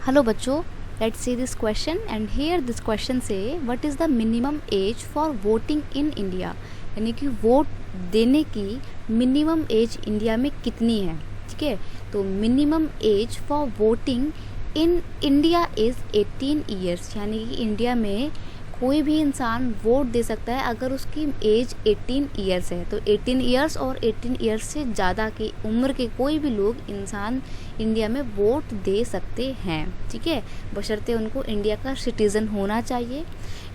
Hello बच्चों, let's see this question and here this question says what is the minimum age for voting in India. यानी कि vote देने की minimum age India में कितनी है। ठीक है, तो minimum age for voting in India is 18 years. यानी कि इंडिया में कोई भी इंसान वोट दे सकता है अगर उसकी एज 18 ईयर्स है। तो 18 ईयर्स और 18 ईयर्स से ज़्यादा की उम्र के कोई भी लोग इंसान इंडिया में वोट दे सकते हैं। ठीक है, बशर्ते उनको इंडिया का सिटीज़न होना चाहिए।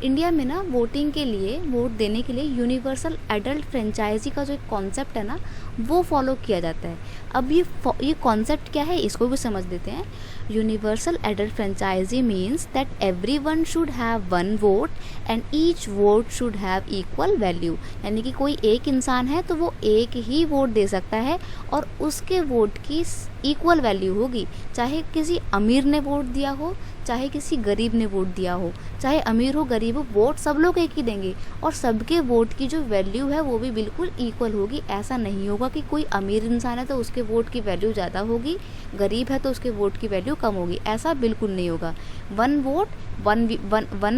इंडिया में ना वोटिंग के लिए, वोट देने के लिए यूनिवर्सल एडल्ट फ्रेंचाइजी का जो एक कॉन्सेप्ट है ना, वो फॉलो किया जाता है। अब ये कॉन्सेप्ट क्या है, इसको भी समझ लेते हैं। Universal adult franchise means that everyone should have one vote and each vote should have equal value. यानी कि कोई एक इंसान है तो वो एक ही वोट दे सकता है और उसके वोट की इक्वल वैल्यू होगी। चाहे किसी अमीर ने वोट दिया हो, चाहे किसी गरीब ने वोट दिया हो, चाहे अमीर हो गरीब हो, वोट सब लोग एक ही देंगे और सबके वोट की जो वैल्यू है वो भी बिल्कुल इक्वल होगी। ऐसा नहीं होगा कि कोई अमीर इंसान है तो उसके वोट की वैल्यू ज़्यादा होगी, गरीब है तो उसके वोट की वैल्यू कम होगी। ऐसा बिल्कुल नहीं होगा। One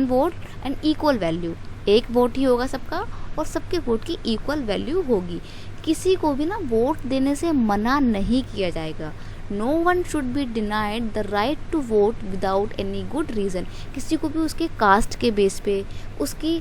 vote and equal value. एक वोट ही होगा सबका और सबके वोट की इक्वल वैल्यू होगी। किसी को भी ना वोट देने से मना नहीं किया जाएगा। No one should be denied the right to vote without any good reason. किसी को भी उसके कास्ट के बेस पे, उसकी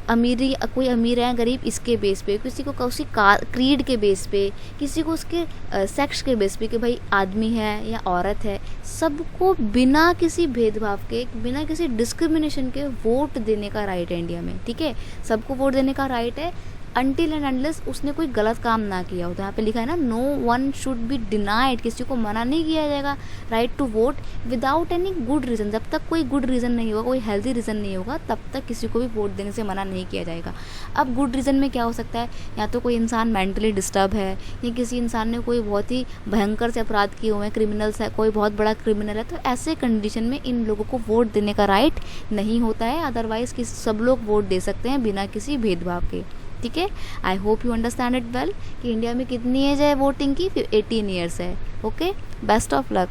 अमीरी, कोई अमीर है गरीब इसके बेस पे, किसी को उसकी क्रीड के बेस पे, किसी को उसके सेक्स के बेस पे कि भाई आदमी है या औरत है, सबको बिना किसी भेदभाव के, बिना किसी डिस्क्रिमिनेशन के वोट देने का राइट है इंडिया में। ठीक है, सबको वोट देने का राइट है अनटिल एंड अनलेस उसने कोई गलत काम ना किया हो। तो यहाँ पे लिखा है ना, no one should be denied, किसी को मना नहीं किया जाएगा right to vote without any good reason. जब तक कोई गुड रीज़न नहीं होगा, कोई हेल्दी रीज़न नहीं होगा, तब तक किसी को भी वोट देने से मना नहीं किया जाएगा। अब गुड रीज़न में क्या हो सकता है, या तो कोई इंसान मेंटली डिस्टर्ब है, या किसी इंसान ने कोई बहुत ही भयंकर से अपराध किए हुए हैं, क्रिमिनल्स है, कोई बहुत बड़ा क्रिमिनल है, तो ऐसे कंडीशन में इन लोगों को वोट देने का राइट नहीं होता है। अदरवाइज़ सब लोग वोट दे सकते हैं बिना किसी भेदभाव के। ठीक है, I hope you understand it well कि इंडिया में कितनी एज है वोटिंग की, 18 ईयर्स है। Okay, best of luck.